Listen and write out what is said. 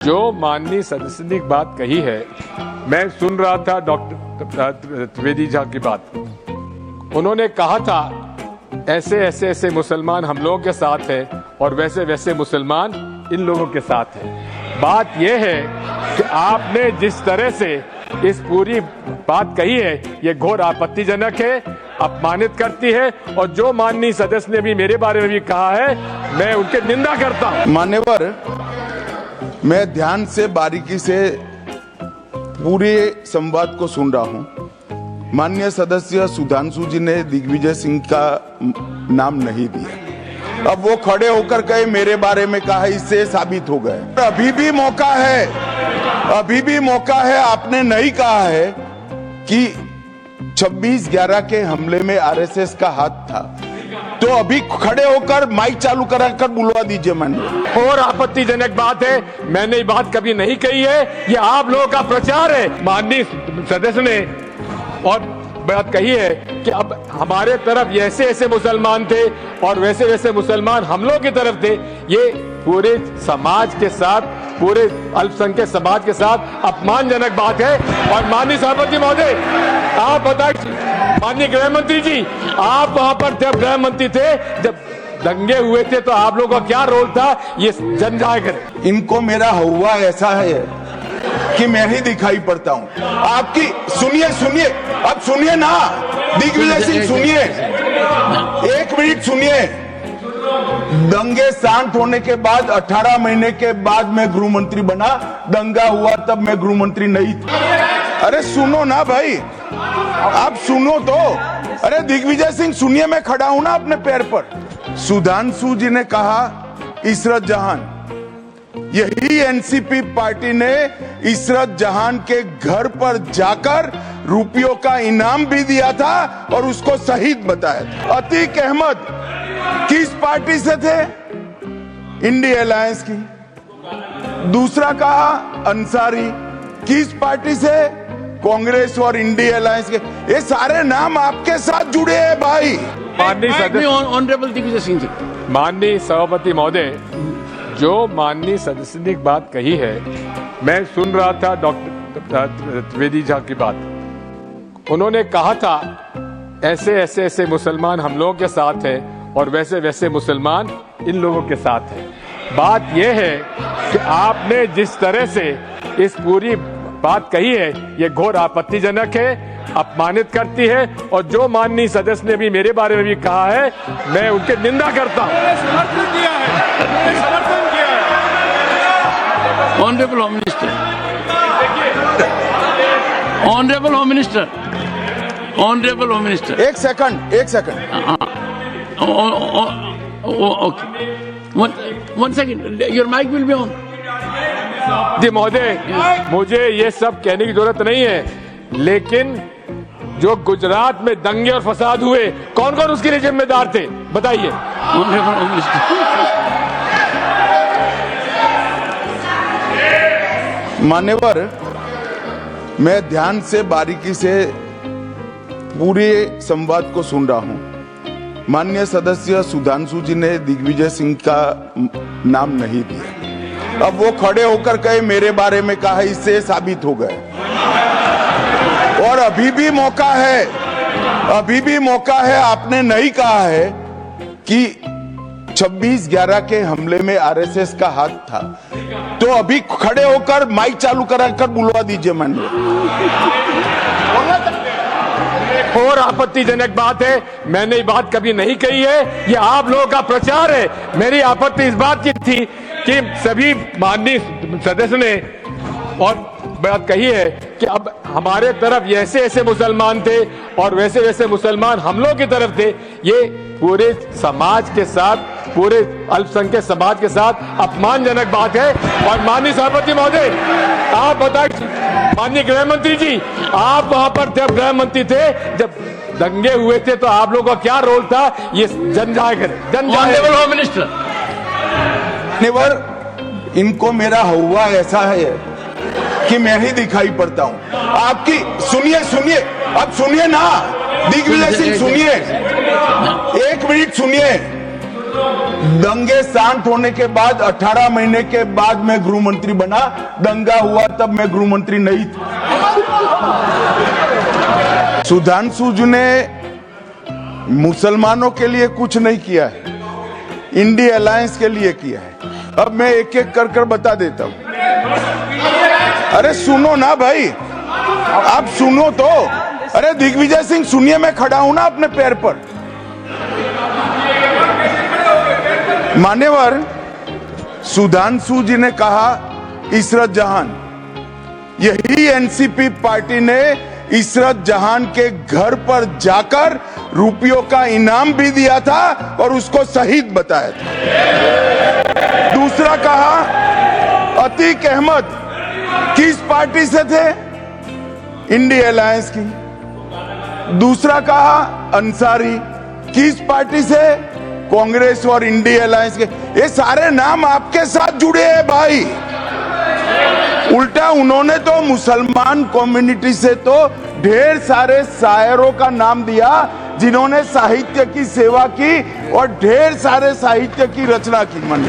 जो माननीय सदस्य ने एक बात कही है, मैं सुन रहा था डॉक्टर त्रिवेदी जी की बात। उन्होंने कहा था ऐसे ऐसे ऐसे मुसलमान हम लोगों के साथ है और वैसे वैसे मुसलमान इन लोगों के साथ है। बात यह है कि आपने जिस तरह से इस पूरी बात कही है ये घोर आपत्तिजनक है, अपमानित करती है। और जो माननीय सदस्य ने भी मेरे बारे में भी कहा है, मैं उनकी निंदा करता हूं। मान्यवर, मैं ध्यान से बारीकी से पूरे संवाद को सुन रहा हूं। माननीय सदस्य सुधांशु जी ने दिग्विजय सिंह का नाम नहीं दिया। अब वो खड़े होकर कहे मेरे बारे में कहा, इससे साबित हो गए। अभी भी मौका है, अभी भी मौका है। आपने नहीं कहा है कि 26/11 के हमले में आरएसएस का हाथ था, तो अभी खड़े होकर माइक चालू कराकर बुलवा दीजिए। माननीय, और आपत्तिजनक बात है, मैंने ये बात कभी नहीं कही है, ये आप लोगों का प्रचार है। माननीय सदस्य ने और बात कही है कि अब हमारे तरफ ऐसे ऐसे मुसलमान थे और वैसे वैसे मुसलमान हम लोगों की तरफ थे। ये पूरे समाज के साथ, पूरे अल्पसंख्यक समाज के साथ अपमानजनक बात है। और माननीय सभापति महोदय, आप बताइए, माननीय गृह मंत्री जी, आप वहां पर थे, गृह मंत्री थे जब दंगे हुए थे, तो आप लोगों का क्या रोल था ये जन जाहिर करें। इनको मेरा हुआ ऐसा है कि मैं ही दिखाई पड़ता हूं। आपकी सुनिए सुनिए, अब सुनिए ना दिग्विजय सिंह, सुनिए 1 मिनट सुनिए। दंगे शांत होने के बाद 18 महीने के बाद मैं गृह मंत्री बना। दंगा हुआ तब मैं गृह मंत्री नहीं था। अरे सुनो ना भाई, आप सुनो तो। अरे दिग्विजय सिंह सुनिए, मैं खड़ा हूं ना अपने पैर पर। सुधांशु जी ने कहा इशरत जहान, यही एनसीपी पार्टी ने इशरत जहान के घर पर जाकर रुपयों का इनाम भी दिया था और उसको शहीद बताया था। अतीक अहमद किस पार्टी से थे? इंडिया अलायंस की। दूसरा कहा अंसारी, किस पार्टी से? कांग्रेस और इंडिया अलायंस के। ये सारे नाम आपके साथ जुड़े हैं भाई। माननीय सदस्य, ऑनरेबल दिग्विजय सिंह जी, माननीय सभापति महोदय, जो माननीय सदस्य ने एक बात कही है, मैं सुन रहा था डॉक्टर त्रिवेदी जी की बात। उन्होंने कहा था ऐसे ऐसे ऐसे मुसलमान हम लोगों के साथ है और वैसे वैसे मुसलमान इन लोगों के साथ है। बात यह है कि आपने जिस तरह से इस पूरी बात कही है ये घोर आपत्तिजनक है, अपमानित करती है। और जो माननीय सदस्य ने भी मेरे बारे में भी कहा है, मैं उनकी निंदा करता हूं। समर्थन किया है। Honourable home minister, honourable home minister, honourable home minister, एक second. Okay, one second, your mic will be on. जी महोदय, मुझे ये सब कहने की जरूरत नहीं है, लेकिन जो गुजरात में दंगे और फसाद हुए, कौन कौन उसके लिए जिम्मेदार थे बताइए। ऑनरेबल होम मिनिस्टर, मान्यवर, मैं ध्यान से बारीकी से पूरे संवाद को सुन रहा हूं। माननीय सदस्य सुधांशु जी ने दिग्विजय सिंह का नाम नहीं दिया। अब वो खड़े होकर कहे मेरे बारे में कहा, इससे साबित हो गए। और अभी भी मौका है, अभी भी मौका है। आपने नहीं कहा है कि 26/11 के हमले में आरएसएस का हाथ था, तो अभी खड़े होकर माइक चालू कराकर बुलवा दीजिए। माननीय, और आपत्तिजनक बात है, मैंने ये बात कभी नहीं कही है, ये आप लोगों का प्रचार है। मेरी आपत्ति इस बात की थी कि सभी माननीय सदस्य ने और बात कही है कि अब हमारे तरफ ऐसे ऐसे मुसलमान थे और वैसे वैसे मुसलमान हम लोगों की तरफ थे। ये पूरे समाज के साथ, पूरे अल्पसंख्यक समाज के साथ अपमानजनक बात है। और माननीय सभापति महोदय, आप बताइए, माननीय गृह मंत्री जी, आप वहां पर थे, गृह मंत्री थे जब दंगे हुए थे, तो आप लोगों का क्या रोल था ये जन जाहिर करें। ऑनरेबल होम मिनिस्टर, मान्यवर, इनको मेरा हुआ ऐसा है कि मैं ही दिखाई पड़ता हूं। आपकी सुनिए सुनिए, अब सुनिए ना दिग्विजय सिंह, सुनिए 1 मिनट सुनिए। दंगे शांत होने के बाद 18 महीने के बाद मैं गृह मंत्री बना। दंगा हुआ तब मैं गृह मंत्री नहीं था। सुधांशु जी ने मुसलमानों के लिए कुछ नहीं किया है, इंडिया अलायंस के लिए किया है। अब मैं एक एक कर बता देता हूं। अरे सुनो ना भाई, आप सुनो तो। अरे दिग्विजय सिंह सुनिए, मैं खड़ा हूं ना अपने पैर पर। मान्यवर सुधांशु जी ने कहा इशरत जहां, यही एनसीपी पार्टी ने इशरत जहां के घर पर जाकर रुपयों का इनाम भी दिया था और उसको शहीद बताया था। दूसरा कहा अतीक अहमद किस पार्टी से थे? इंडिया अलायंस की। दूसरा कहा अंसारी किस पार्टी से? कांग्रेस और इंडिया अलायंस के। ये सारे नाम आपके साथ जुड़े हैं भाई। उल्टा उन्होंने तो मुसलमान कम्युनिटी से तो ढेर सारे शायरों का नाम दिया जिन्होंने साहित्य की सेवा की और ढेर सारे साहित्य की रचना की। मन